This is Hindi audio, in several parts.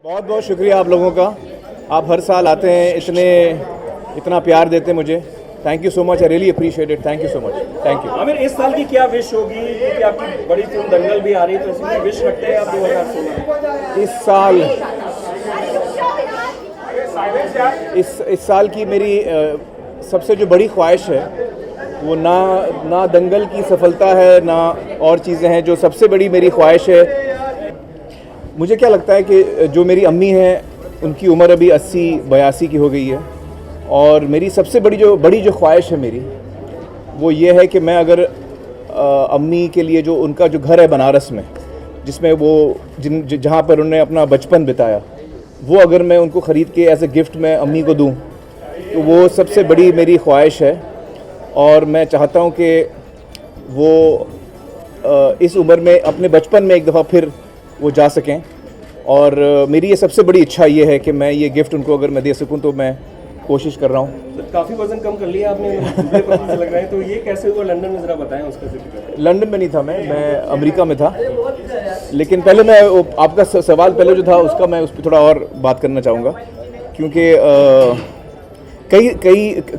बहुत बहुत शुक्रिया आप लोगों का। आप हर साल आते हैं, इतना प्यार देते हैं मुझे। Thank you so much, I really appreciate it. Thank you so much, thank you. Aamir, इस साल की क्या विश होगी, क्योंकि आपकी बड़ी फिल्म दंगल भी आ रही है, तो इसमें विश रखते हैं आप 2016? इस साल की मेरी सबसे जो बड़ी ख्वाहिश है वो ना दंगल की सफलता है, ना और चीज़ें हैं। जो सबसे बड़ी मेरी ख्वाहिश है, मुझे क्या लगता है कि जो मेरी अम्मी हैं उनकी उम्र अभी 80-82 की हो गई है, और मेरी सबसे बड़ी जो ख्वाहिश है मेरी, वो ये है कि मैं अगर अम्मी के लिए जो उनका जो घर है बनारस में, जिसमें वो जहाँ पर उन्होंने अपना बचपन बिताया, वो अगर मैं उनको ख़रीद के एज ए गिफ्ट मैं अम्मी को दूँ, तो वो सबसे बड़ी मेरी ख्वाहिश है। और मैं चाहता हूँ कि वो इस उम्र में अपने बचपन में एक दफ़ा फिर वो जा सकें। और मेरी ये सबसे बड़ी इच्छा ये है कि मैं ये गिफ्ट उनको अगर मैं दे सकूं, तो मैं कोशिश कर रहा हूं। तो काफ़ी वजन कम कर लिया आपने, से लग रहा है, तो ये कैसे हुआ लंदन में, ज़रा बताएं उसका जिक्र। लंदन में नहीं था मैं अमेरिका में था। लेकिन पहले मैं आपका सवाल पहले जो था उसका मैं उस पर थोड़ा और बात करना चाहूँगा, क्योंकि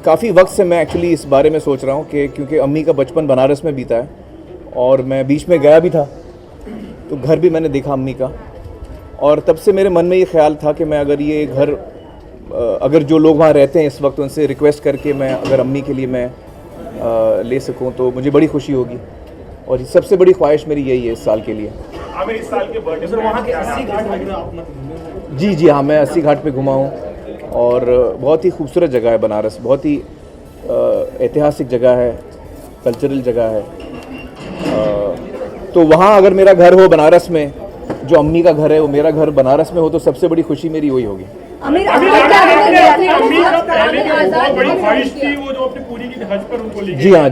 काफ़ी वक्त से मैं एक्चुअली इस बारे में सोच रहा हूँ कि क्योंकि अम्मी का बचपन बनारस में बीता है, और मैं बीच में गया भी था, तो घर भी मैंने देखा अम्मी का। और तब से मेरे मन में ये ख्याल था कि मैं अगर ये घर, अगर जो लोग वहाँ रहते हैं इस वक्त, उनसे रिक्वेस्ट करके मैं अगर अम्मी के लिए मैं ले सकूँ, तो मुझे बड़ी खुशी होगी। और ये सबसे बड़ी ख्वाहिश मेरी यही है इस साल के लिए। आमिर, इस साल के बर्थडे पर वहाँ के 80 घाट वगैरह आप जी हाँ, मैं 80 घाट पे घुमा हूँ, और बहुत ही खूबसूरत जगह है बनारस। बहुत ही ऐतिहासिक जगह है, कल्चरल जगह है। तो वहाँ अगर मेरा घर हो बनारस में, जो अम्मी का घर है वो मेरा घर बनारस में हो, तो सबसे बड़ी खुशी मेरी वही होगी। बड़ी ख्वाहिश थी वो जो अपनी पूरी की हज पर उनको लेके। जी हाँ।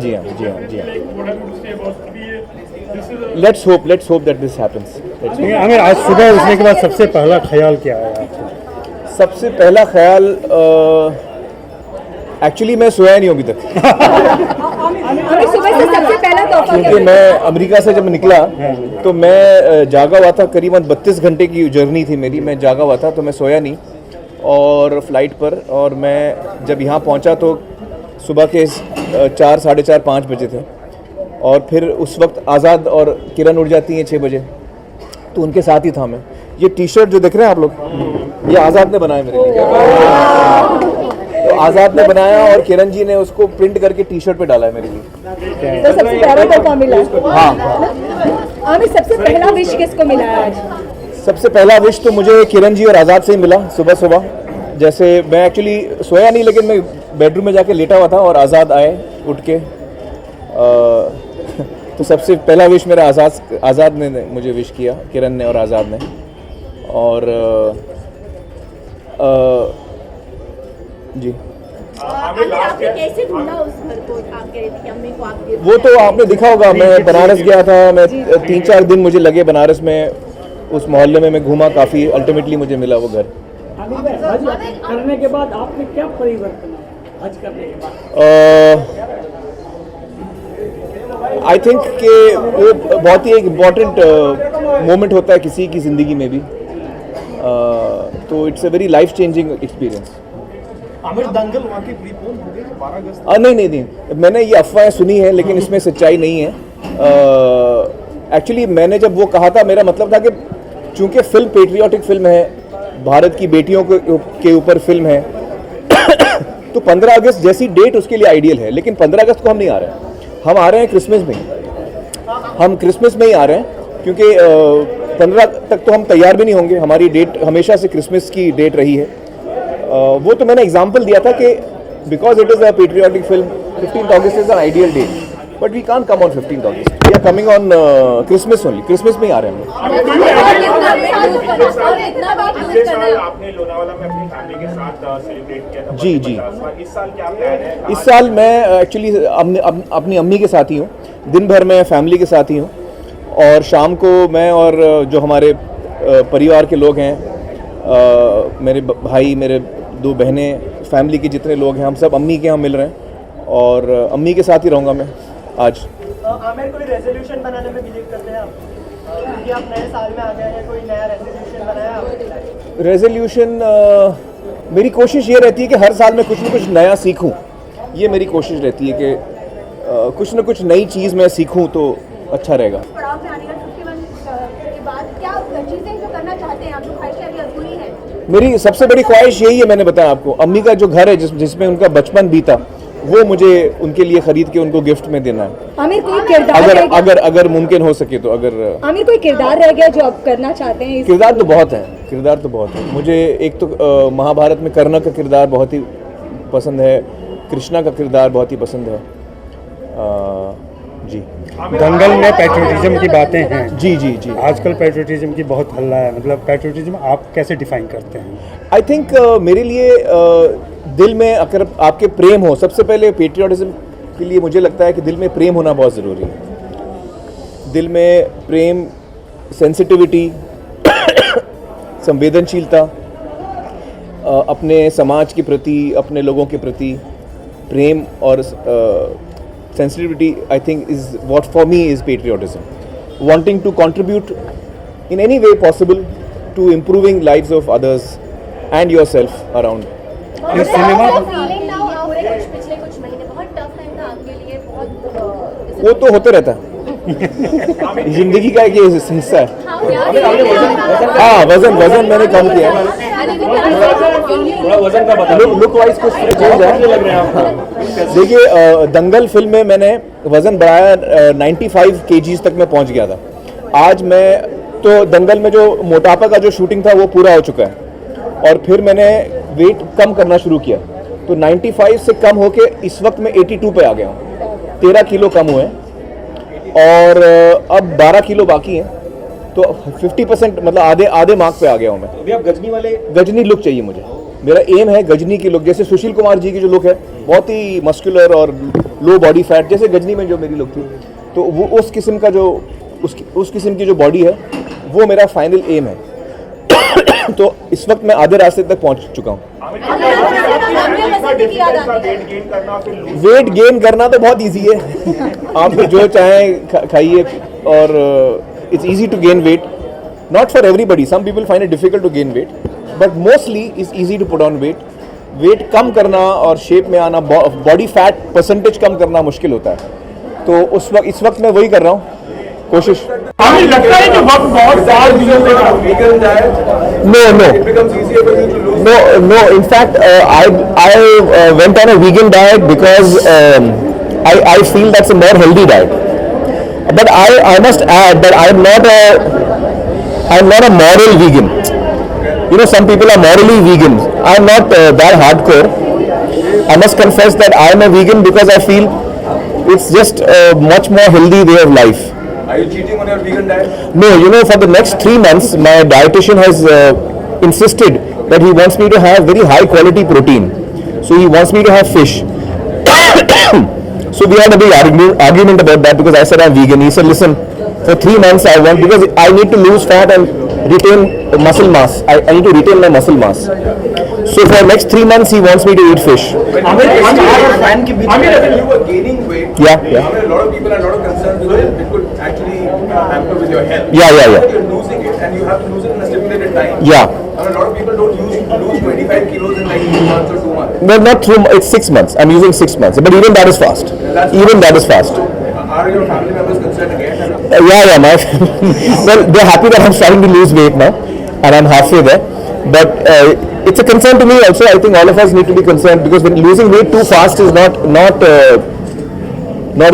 Let's hope that this happens. Aamir, आज सुबह उठने के बाद सबसे पहला ख्याल क्या आया आपको? सबसे पहला ख्याल, एक्चुअली मैं सोया नहीं अभी तक। सुबह से सबसे पहला तोहफा क्योंकि मैं अमेरिका से जब निकला तो मैं जागा हुआ था, करीबन 32 घंटे की जर्नी थी मेरी। मैं जागा हुआ था, तो मैं सोया नहीं और फ्लाइट पर। और मैं जब यहाँ पहुँचा तो सुबह के 4, साढ़े 4, 5 बजे थे। और फिर उस वक्त आज़ाद और किरण उड़ जाती हैं 6 बजे, तो उनके साथ ही था मैं। ये टी शर्ट जो देख रहे हैं आप लोग, ये आज़ाद ने बनाया मेरे लिए। तो आज़ाद ने बनाया और किरण जी ने उसको प्रिंट करके टी शर्ट पे डाला है मेरे लिए। तो सबसे पहला तोहफा मिला। हाँ। आमिर, सबसे पहला विश किसको मिला है आज? सबसे पहला विश तो मुझे किरण जी और आज़ाद से ही मिला सुबह। जैसे मैं एक्चुअली सोया नहीं, लेकिन मैं बेडरूम में जाके लेटा हुआ था और आज़ाद आए उठ के। तो सबसे पहला विश मेरा आज़ाद ने मुझे विश किया, किरण ने और आज़ाद ने। और जी, आपने कैसे ढूंढा उस घर को? आप कह रहे थे कि अम्मी को आप वो तो आपने देखा होगा। मैं बनारस गया था, मैं 3-4 दिन मुझे लगे बनारस में। उस मोहल्ले में मैं घूमा काफ़ी, अल्टीमेटली मुझे मिला वो घर। हज करने के बाद आपने क्या परिवर्तन हज करने के बाद? आई थिंक कि वो बहुत ही एक इम्पॉर्टेंट मोमेंट होता है किसी की ज़िंदगी में भी। तो it's a very life changing experience. Aamir, Dangal वहाँ की प्रीपोन हो गई 12 अगस्त? नहीं, मैंने ये अफवाहें सुनी हैं, लेकिन इसमें सच्चाई नहीं है। एक्चुअली मैंने जब वो कहा था, मेरा मतलब था कि चूंकि फिल्म पेट्रियाटिक फिल्म है, भारत की बेटियों के ऊपर फिल्म है, तो 15 अगस्त जैसी डेट उसके लिए आइडियल है। लेकिन 15 अगस्त को हम नहीं आ रहे हैं, हम आ रहे हैं क्रिसमस में। हम क्रिसमस में ही आ रहे हैं, क्योंकि 15 तक तो हम तैयार भी नहीं होंगे। हमारी डेट हमेशा से क्रिसमस की डेट रही है। वो तो मैंने एग्जाम्पल दिया था कि because it is a patriotic film, 15 अगस्त is an ideal date, but we can't come on 15 अगस्त। We are coming on Christmas only. Christmas में ही आ रहे हैं हम। आपने लोनावाला में अपनी फैमिली के साथ सेलिब्रेट किया था। जी। इस साल क्या प्लान है? इस साल मैं एक्चुअली अपनी अम्मी के साथ ही हूँ। दिन भर मैं फैमिली के साथ ही हूँ, और शाम को मैं और जो हमारे परिवार के लोग हैं, मेरे भाई, मेरे 2 बहनें, फैमिली के जितने लोग हैं, हम सब अम्मी के यहाँ मिल रहे हैं, और अम्मी के साथ ही रहूँगा मैं आज। आमिर, कोई रेजोल्यूशन बनाने में बिलीव करते हैं आप? क्योंकि आप नए साल में आ गए हैं, कोई नया रेजोल्यूशन बनाया आपने? रेजोल्यूशन मेरी कोशिश ये रहती है कि हर साल मैं कुछ न कुछ नया सीखूं। ये मेरी कोशिश रहती है कि कुछ न कुछ नई चीज़ मैं सीखूं तो अच्छा रहेगा। पड़ाव में आने का 51 के बाद क्या चीजें जो करना चाहते हैं आप, जो ख्वाहिशें अभी अधूरी हैं? मेरी सबसे बड़ी ख्वाहिश यही है, मैंने बताया आपको, अम्मी का जो घर है जिसमें उनका बचपन बीता, वो मुझे उनके लिए खरीद के उनको गिफ्ट में देना है। आमिर कोई किरदार अगर रह गया- अगर अगर मुमकिन हो सके तो। अगर आमिर कोई किरदार रह गया जो आप करना चाहते हैं? किरदार तो बहुत है, किरदार तो बहुत है। मुझे एक तो महाभारत में कर्ण का किरदार बहुत ही पसंद है, कृष्णा का किरदार बहुत ही पसंद है। जी दंगल में पैट्रियोटिज्म की बातें हैं। जी जी जी। आजकल पैट्रियोटिज्म की बहुत हल्ला है, मतलब पैट्रियोटिज्म आप कैसे डिफाइन करते हैं? आई थिंक मेरे लिए दिल में अगर आपके प्रेम हो, सबसे पहले पेट्रियोटिज्म के लिए मुझे लगता है कि दिल में प्रेम होना बहुत ज़रूरी है। दिल में प्रेम, सेंसिटिविटी, संवेदनशीलता, अपने समाज के प्रति, अपने लोगों के प्रति प्रेम और sensitivity, I think, is what for me is patriotism. Wanting to contribute in any way possible to improving lives of others and yourself around. ये सिनेमा फीलिंग नाउ पूरे पिछले कुछ महीने बहुत टफ टाइम था आपके लिए, बहुत वो तो होते रहता है, जिंदगी का एक ये हिस्सा है। हाँ, वजन मैंने कम किया है। थोड़ा वजन का बता लुक वाइज कुछ चेंज है। लग रहे हैं आपको? देखिए, दंगल फिल्म में मैंने वज़न बढ़ाया, 95 kgs तक मैं पहुंच गया था। आज मैं तो दंगल में जो मोटापा का जो शूटिंग था वो पूरा हो चुका है, और फिर मैंने वेट कम करना शुरू किया, तो 95 से कम होके इस वक्त मैं 82 पे आ गया हूँ। 13 किलो कम हुए और अब 12 किलो बाकी हैं, तो 50% मतलब आधे मार्क पे आ गया हूँ मैं। अभी आप गजनी वाले गजनी लुक चाहिए मुझे, मेरा एम है गजनी की लुक, जैसे सुशील कुमार जी की जो लुक है, बहुत ही मस्कुलर और लो बॉडी फैट, जैसे गजनी में जो मेरी लुक थी, तो वो उस किस्म का जो उस किस्म की जो बॉडी है, वो मेरा फाइनल एम है। तो इस वक्त मैं आधे रास्ते तक पहुंच चुका हूँ। वेट गेन करना तो बहुत इजी है, आप जो चाहें खाइए, और it's easy to gain weight, not for everybody, some people find it difficult to gain weight, but mostly it's easy to put on weight. Weight कम करना और शेप में आना, बॉडी फैट परसेंटेज कम करना मुश्किल होता है, तो इस वक्त मैं वही कर रहा हूँ, कोशिश। हमें लगता है कि वक्त बहुत साल vegan diet No, in fact, I went on a vegan diet because I feel that's a more healthy diet. But I must add that I'm not a moral vegan. You know, some people are morally vegan. I'm not that hardcore. I must confess that I'm a vegan because I feel it's just a much more healthy way of life. Are you cheating on your vegan diet? No, you know, for the next 3 months, my dietitian has insisted that he wants me to have very high quality protein. So he wants me to have fish. So we had a big argument about that because I said I'm vegan. He said, listen, for 3 months because I need to lose fat and retain muscle mass. I need to retain my muscle mass. So for next 3 months, he wants me to eat fish. fan के बीच में you were gaining weight. Yeah. I mean, a lot of people are not concerned because it could actually hamper with your health. Yeah. You're losing it and you have to lose it in a stipulated time. Yeah. I mean, a lot of people don't lose 25 kilos in like 2 months or 2 months. No, not through. It's 6 months. I'm using 6 months, but even that is fast. That is fast. Are your family members concerned again? Yeah. My well, they're happy that I'm starting to lose weight now, and I'm halfway there. But it's a concern to me also. I think all of us need to be concerned because when losing weight too fast is not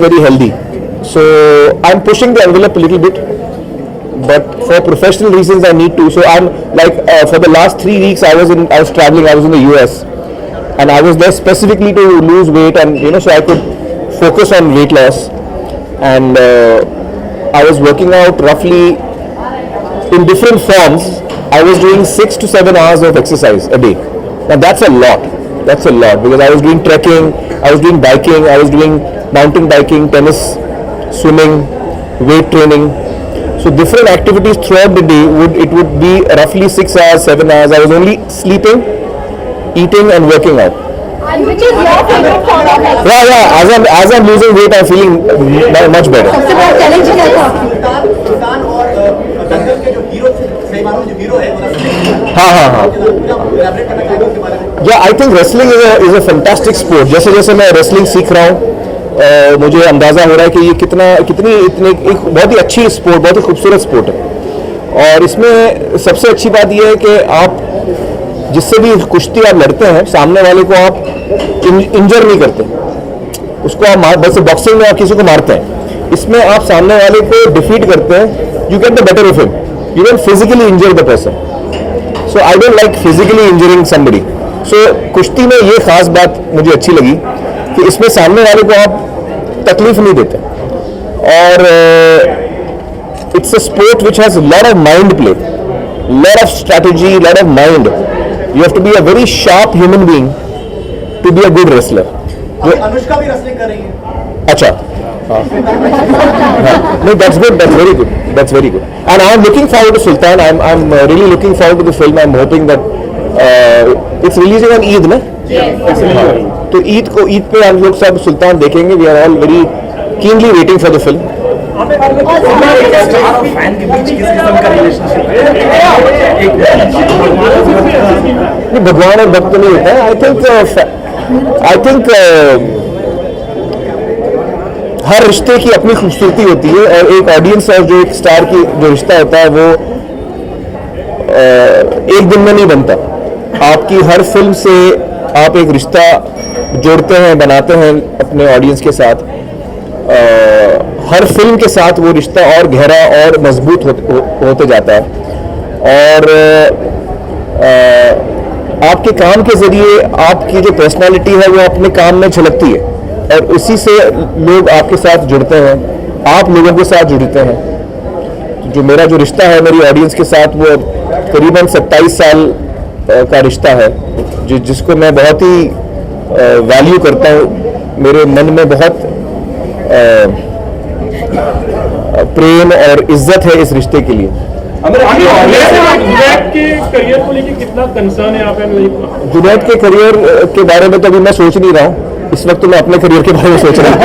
very healthy. So I'm pushing the envelope a little bit, but for professional reasons I need to. So I'm like for the last 3 weeks I was traveling. I was in the US, and I was there specifically to lose weight, and so I could focus on weight loss. And I was working out roughly in different forms. I was doing 6 to 7 hours of exercise a day. Now that's a lot because I was doing trekking, I was doing biking, I was doing mountain biking, tennis, swimming, weight training. So different activities throughout the day would be roughly 6 hours, 7 hours. I was only sleeping, eating and working out. And which is your favorite form of exercise? Yeah. As I'm losing weight, I'm feeling much better. सबसे बड़ा चैलेंज क्या था? सुल्तान और दंगल के जो हीरो सही मानो जो हीरो है हाँ एलैबोरेट करना चाहेंगे उसके बारे में। या I think wrestling is a fantastic sport. जैसे जैसे मैं रेसलिंग सीख रहा हूँ मुझे अंदाज़ा हो रहा है कि ये कितनी एक बहुत ही अच्छी स्पोर्ट, बहुत ही खूबसूरत स्पोर्ट है। और इसमें सबसे अच्छी बात यह है कि आप जिससे भी कुश्ती आप लड़ते हैं, सामने वाले को आप इंजर नहीं करते, उसको आप बस बॉक्सिंग में आप किसी को मारते हैं, इसमें आप सामने वाले को डिफीट करते हैं, you get the better of him, you can physically injure the person. So I don't like physically injuring somebody. So कुश्ती में ये खास बात मुझे अच्छी लगी कि इसमें सामने वाले को आप तकलीफ नहीं देते। और it's a sport which has lot of mind play, lot of strategy, lot of mind. You have to be a very sharp human being to be a good wrestler. Anushka भी रेसलिंग कर रही है। अच्छा, हाँ, no, that's good, that's very good, that's very good. And I am looking forward to Sultan. I'm really looking forward to the film. I'm hoping that it's releasing on Eid, ना? Yes. तो ईद पे हम लोग सब सुल्तान देखेंगे. We are all very keenly waiting for the film. Star और फैन के बीच किस किस्म का रिलेशनशिप है? नहीं, भगवान और भक्त नहीं होता है। आई थिंक हर रिश्ते की अपनी खूबसूरती होती है, और एक ऑडियंस और जो एक स्टार की जो रिश्ता होता है वो एक दिन में नहीं बनता। आपकी हर फिल्म से आप एक रिश्ता जोड़ते हैं, बनाते हैं अपने ऑडियंस के साथ। हर फिल्म के साथ वो रिश्ता और गहरा और मजबूत होते जाता है। और आपके काम के ज़रिए आपकी जो पर्सनालिटी है वो अपने काम में झलकती है, और उसी से लोग आपके साथ जुड़ते हैं, आप लोगों के साथ जुड़ते हैं। जो मेरा जो रिश्ता है मेरी ऑडियंस के साथ, वो करीबन 27 साल का रिश्ता है, जिसको मैं बहुत ही वैल्यू करता हूँ। मेरे मन में बहुत प्रेम और इज्जत है इस रिश्ते के लिए। जुनैद के करियर को लेकर कितना कंसर्न है आप? जुनैद के करियर के बारे में तो अभी मैं सोच नहीं रहा हूँ, इस वक्त तो मैं अपने करियर के बारे में सोच रहा हूँ।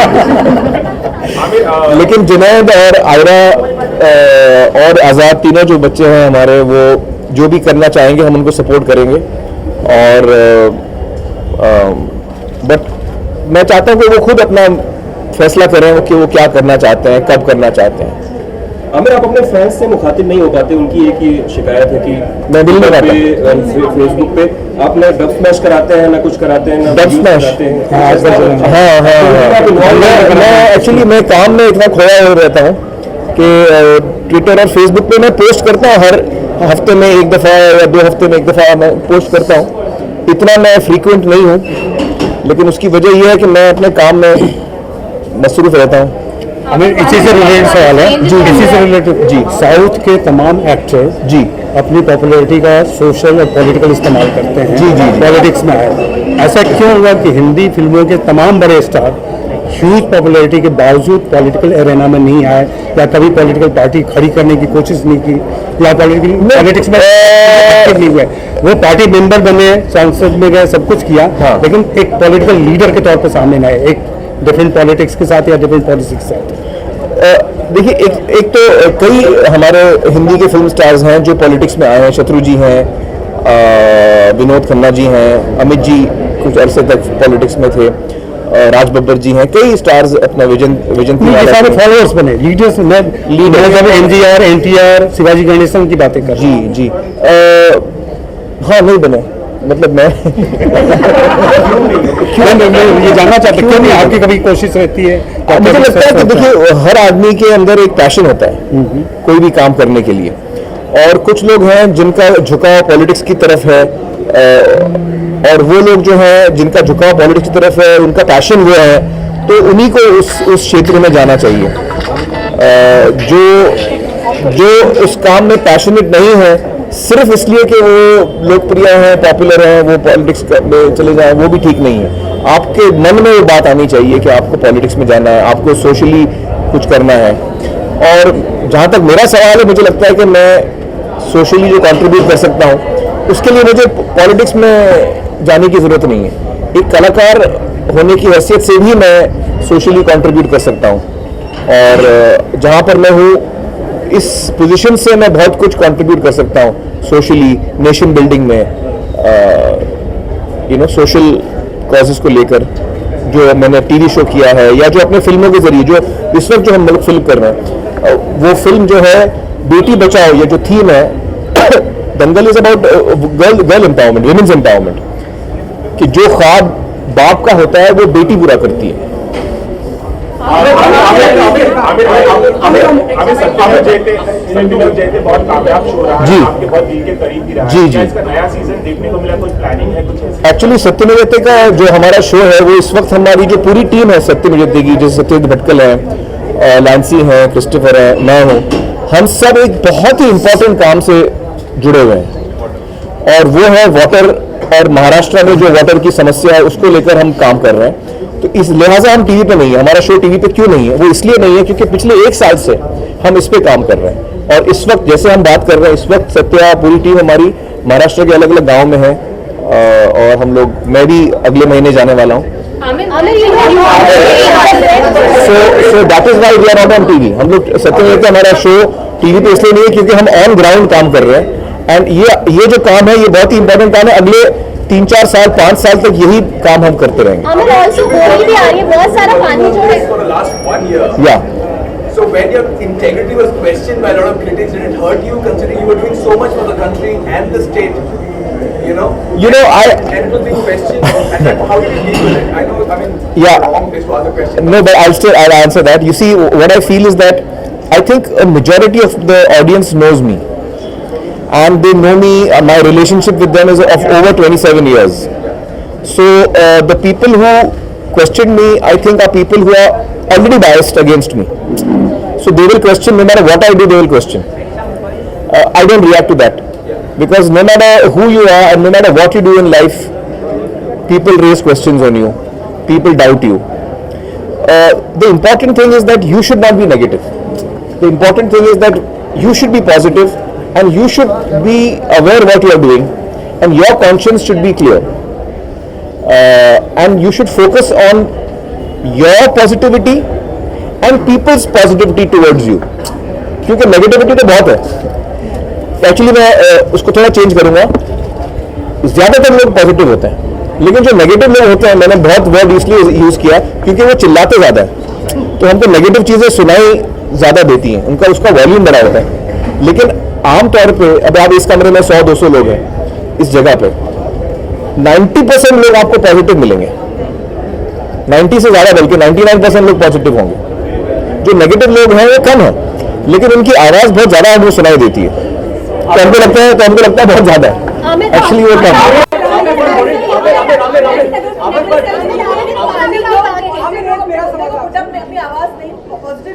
लेकिन जुनैद और आयरा और आज़ाद, तीनों जो बच्चे हैं हमारे, वो जो भी करना चाहेंगे हम उनको सपोर्ट करेंगे। और बट मैं चाहता हूँ कि वो खुद अपना फैसला करें कि वो क्या करना चाहते हैं, कब करना चाहते हैं। आमिर, आप अपने फैंस से मुखातिब नहीं हो पाते। उनकी एक ही शिकायत है कि मैं दिल में फेसबुक पे आप ना डब स्मैश कराते हैं, ना कुछ कराते हैं, ना डब स्मैश। मैं एक्चुअली मैं काम में इतना खोया हो रहता हूँ कि ट्विटर और फेसबुक पे मैं पोस्ट करता हूँ, हर हफ्ते में एक दफ़ा या 2 हफ्ते में एक दफ़ा मैं पोस्ट करता हूँ। इतना मैं फ्रीक्वेंट नहीं हूँ, लेकिन उसकी वजह यह है कि मैं अपने काम में मसरूफ़ रहता हूँ। हमें इसी से रिलेटेड सवाल है जी, इसी से रिलेटेड जी। साउथ के तमाम एक्टर जी अपनी पॉपुलैरिटी का सोशल और पॉलिटिकल इस्तेमाल करते हैं जी पॉलिटिक्स में आए। ऐसा क्यों हुआ कि हिंदी फिल्मों के तमाम बड़े स्टार ह्यूज पॉपुलैरिटी के बावजूद पॉलिटिकल एरेना में नहीं आए, या कभी पॉलिटिकल पार्टी खड़ी करने की कोशिश नहीं की, या पॉलिटिक्स में एक्टिव नहीं हुए? वो पार्टी मेंबर बने, सांसद में गए, सब कुछ किया, लेकिन एक पॉलिटिकल लीडर के तौर पर सामने न आए, एक डिफरेंट पॉलिटिक्स के साथ या डिफरेंट पॉलिसी के साथ। देखिए, एक तो कई हमारे हिंदी के फिल्म स्टार्स हैं जो पॉलिटिक्स में आए हैं। शत्रु जी हैं, विनोद खन्ना जी हैं, अमित जी कुछ अरसे तक पॉलिटिक्स में थे, राज बब्बर जी हैं, कई स्टार्स अपना विजन सारे फॉलोअर्स बने, लीडर्स। एमजीआर, एनटीआर, शिवाजी गणेशन की बातें कर जी हाँ नहीं बने, मतलब मैं ये जानना चाहते क्यों नहीं आपकी कभी कोशिश रहती है? मुझे लगता है कि देखिए, हर आदमी के अंदर एक पैशन होता है कोई भी काम करने के लिए, और कुछ लोग हैं जिनका झुकाव पॉलिटिक्स की तरफ है, और वो लोग जो हैं जिनका झुकाव पॉलिटिक्स की तरफ है, उनका पैशन वो है, तो उन्हीं को उस क्षेत्र में जाना चाहिए। जो उस काम में पैशनेट नहीं है सिर्फ इसलिए कि वो लोकप्रिय हैं, पॉपुलर हैं, वो पॉलिटिक्स में चले जाएं, वो भी ठीक नहीं है। आपके मन में वो बात आनी चाहिए कि आपको पॉलिटिक्स में जाना है, आपको सोशली कुछ करना है। और जहाँ तक मेरा सवाल है, मुझे लगता है कि मैं सोशली जो कंट्रीब्यूट कर सकता हूँ, उसके लिए मुझे पॉलिटिक्स में जाने की ज़रूरत नहीं है। एक कलाकार होने की हैसियत से भी मैं सोशली कंट्रीब्यूट कर सकता हूँ, और जहाँ पर मैं हूँ इस पोजीशन से मैं बहुत कुछ कंट्रीब्यूट कर सकता हूँ सोशली, नेशन बिल्डिंग में, सोशल कॉजेस को लेकर, जो मैंने टीवी शो किया है या जो अपने फिल्मों के जरिए, जो इस वक्त जो हम लोग फिल्म कर रहे हैं, वो फिल्म जो है बेटी बचाओ, ये जो थीम है, Dangal is about girl empowerment, women's empowerment, कि जो ख्वाब बाप का होता है वो बेटी पूरा करती है। बहुत कामयाब शो रहा है, जी। आपके बहुत दिल के करीब भी रहा है। जी, क्या जी। इसका नया सीजन देखने को मिला, कुछ प्लानिंग है, कुछ ऐसा? एक्चुअली सत्यमेव जयते का जो हमारा शो है वो इस वक्त हमारी जो पूरी टीम है सत्यमेव जयते की, जैसे सत्यजीत भटकल है, लैंसी है, क्रिस्टोफर है, मैं हूँ, हम सब एक बहुत ही इंपॉर्टेंट काम से जुड़े हुए हैं, और वो है वाटर, और महाराष्ट्र में जो वाटर की समस्या है उसको लेकर हम काम कर रहे हैं। तो इस लिहाजा हम टीवी पे नहीं है, हमारा शो टीवी पे क्यों नहीं है, वो इसलिए नहीं है क्योंकि पिछले 1 साल से हम इस पे काम कर रहे हैं, और इस वक्त जैसे हम बात कर रहे हैं, इस वक्त सत्या पूरी टीम हमारी महाराष्ट्र के अलग अलग गाँव में है, और हम लोग, मैं भी अगले महीने जाने वाला हूँ। So that is why we are not on TV. हम लोग सत्यमेव जयते हमारा शो टीवी पे इसलिए नहीं है क्योंकि हम ऑन ग्राउंड काम कर रहे हैं, एंड ये जो काम है ये बहुत ही इंपॉर्टेंट काम है, अगले 3-4 साल 5 साल तक यही काम हम करते रहेंगे। आमिर ऑल्सो होली भी आ रही है, बहुत सारा पानी जो है। For the last 1 year. या So when your integrity was questioned by a lot of critics, did it hurt you considering you were doing so much for the country and the state? You know, and it was being questioned. And how did you deal with it? I know, I mean, Yeah. wrong place to ask the question. No, but I'll answer that. You see, what I feel is that I think a majority of the audience knows me, and they know me. My relationship with them is of over 27 years. So the people who question me, I think, are people who are already biased against me. So they will question no matter what I do. They will question. I don't react to that because no matter who you are and no matter what you do in life, people raise questions on you. People doubt you. The important thing is that you should not be negative. The important thing is that you should be positive, and you should be aware what you are doing, and your conscience should be clear, and you should focus on your positivity and people's positivity towards you, क्योंकि negativity तो बहुत है। Actually मैं उसको थोड़ा चेंज करूँगा। ज़्यादातर लोग पॉजिटिव होते हैं, लेकिन जो नेगेटिव लोग होते हैं, मैंने बहुत वर्ड इसलिए यूज़ किया क्योंकि वो चिल्लाते ज़्यादा है, तो हमको नेगेटिव चीज़ें सुनाई ज़्यादा देती हैं, उनका उसका वॉल्यूम बड़ा होता है। लेकिन आमतौर पे अब आप इस कमरे में 100-200 लोग हैं इस जगह पे, 90% लोग आपको पॉजिटिव मिलेंगे, 90 से ज़्यादा, बल्कि 99% लोग पॉजिटिव होंगे। जो नेगेटिव लोग हैं वो कम है, लेकिन उनकी आवाज़ बहुत ज़्यादा हमको सुनाई देती है, तो हमको लगता है बहुत ज़्यादा है, एक्चुअली वो कम है।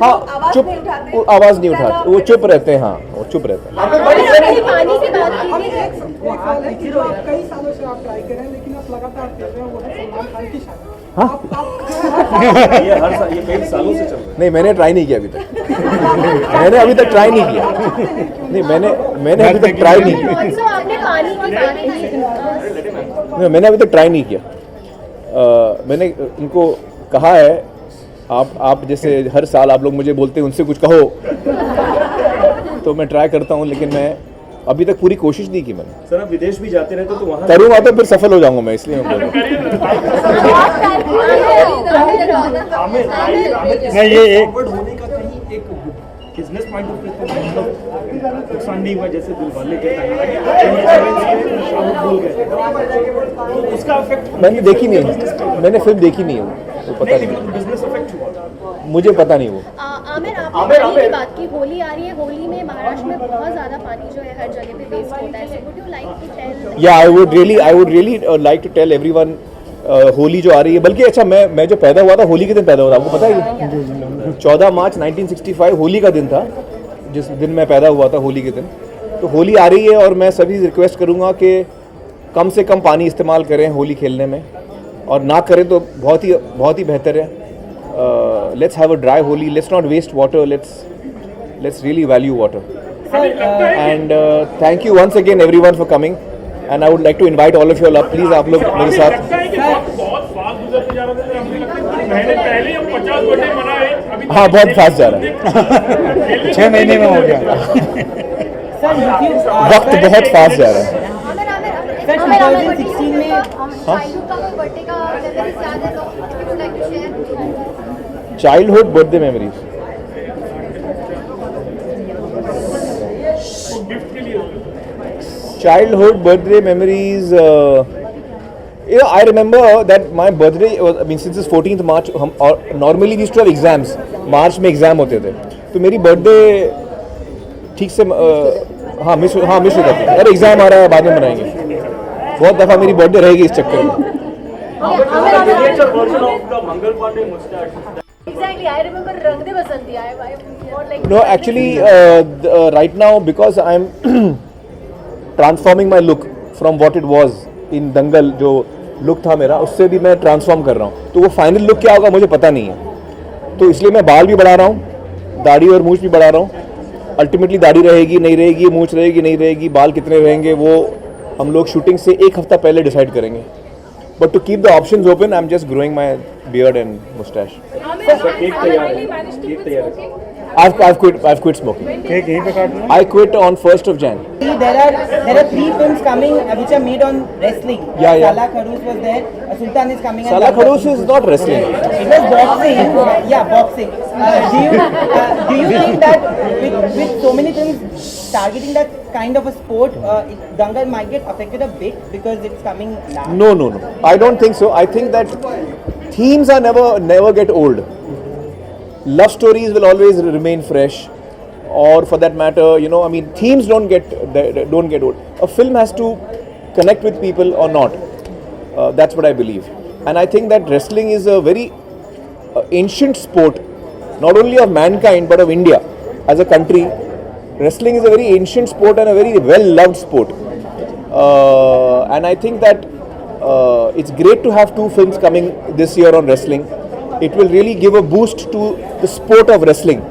हाँ, चुप, आवाज़ नहीं उठाते, वो चुप रहते हैं। हाँ, वो चुप रहते हैं। पानी से बात कीजिए। कई सालों से आप ट्राई कर रहे हैं, लेकिन आप लगातार कर रहे हैं, वो है सलमान खान की शादी। ये कई सालों से चल रहा है। नहीं, मैंने ट्राई नहीं किया अभी तक। मैंने अभी तक ट्राई नहीं किया। नहीं, मैंने अभी तक ट्राई नहीं किया। Also, आपने पानी की बात की। नहीं, मैंने अभी तक ट्राई नहीं किया। मैंने उनको कहा है, आप जैसे हर साल आप लोग मुझे बोलते हैं उनसे कुछ कहो, तो मैं ट्राई करता हूँ, लेकिन मैं अभी तक पूरी कोशिश नहीं की मैंने। सर आप विदेश भी जाते रहते तो वहाँ करूँगा तो फिर सफल हो जाऊँगा मैं, इसलिए मैं बोल रहा नहीं, ये एक फॉरवर्ड होने का कहीं एक बिजनेस पॉइंट ऑफ व्यू नुकसान नहीं हुआ, जैसे दिलवाले के शाहरुख बोल गए, तो उसका इफेक्ट हूँ। मैंने देखी नहीं है, मैंने फिल्म देखी नहीं है, वो पता नहीं, बिजनेस इफेक्ट हुआ, मुझे पता नहीं वो। आमिर, आपने पानी की बात की, होली आ रही है, होली में महाराष्ट्र में बहुत ज़्यादा पानी जो है हर जगह पे वेस्ट होता है, so would you like to tell? या I would really like to tell everyone, Holi जो आ रही है, बल्कि अच्छा मैं जो पैदा हुआ था होली के दिन पैदा हुआ था, आपको पता है? 14 मार्च 1965 होली का दिन था, जिस दिन मैं पैदा हुआ था, होली के दिन। तो होली आ रही है और मैं सभी रिक्वेस्ट करूँगा कि कम से कम पानी इस्तेमाल करें होली खेलने में, और ना करें तो बहुत ही बेहतर है। Let's have a dry Holi, let's not waste water, let's really value water. And thank you once again everyone for coming, and I would like to invite all of you, please आप लोग मेरे साथ। बहुत फास्ट गुजरते जा रहा था, हमें लगता है कुछ महीने पहले हम 50 बर्थडे मनाए, अभी हाँ बहुत फास्ट जा रहा है 6 महीने में हो गया। वक्त बहुत फास्ट जा रहा है सर 2016 में childhood birthday memories childhood birthday memories I remember that my birthday was, I mean since it's 14th March हम normally we used to have exams March में exam होते थे तो मेरी birthday ठीक से हाँ मिस होता था अरे एग्जाम आ रहा है बाद में मनाएंगे बहुत दफ़ा मेरी बर्थडे रहेगी इस चक्कर में Exactly, I remember Rang De Basanti. I more like. No, actually, right now because I'm transforming my look from what it was in Dangal, जो look था मेरा, उससे भी मैं transform कर रहा हूँ. तो वो final look क्या होगा मुझे पता नहीं है. तो इसलिए मैं बाल भी बढ़ा रहा हूँ, दाढ़ी और मूंछ भी बढ़ा रहा हूँ. Ultimately दाढ़ी रहेगी, नहीं रहेगी, मूंछ रहेगी, नहीं रहेगी, बाल कितने रहेंगे वो हम लोग shooting से एक हफ्ता पहले decide करेंगे. But to keep the options open, I'm just growing my beard and mustache. I've quit smoking. I quit on 1st of Jan. There are 3 films coming which are made on wrestling. Yeah. Salah Kharoos was there. Sultan is coming. Salah Kharoos is not wrestling. It was boxing. Yeah, boxing. Do you think that with so many films targeting that kind of a sport, Dangal might get affected a bit because it's coming last? No. I don't think so. I think that themes are never get old. Love stories will always remain fresh, or for that matter, I mean, themes don't get old. A film has to connect with people or not. That's what I believe, and I think that wrestling is a very ancient sport, not only of mankind but of India as a country. Wrestling is a very ancient sport and a very well-loved sport, and I think that it's great to have 2 films coming this year on wrestling. It will really give a boost to the sport of wrestling,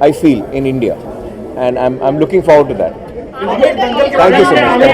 I feel, in India, and I'm looking forward to that. Thank you so much.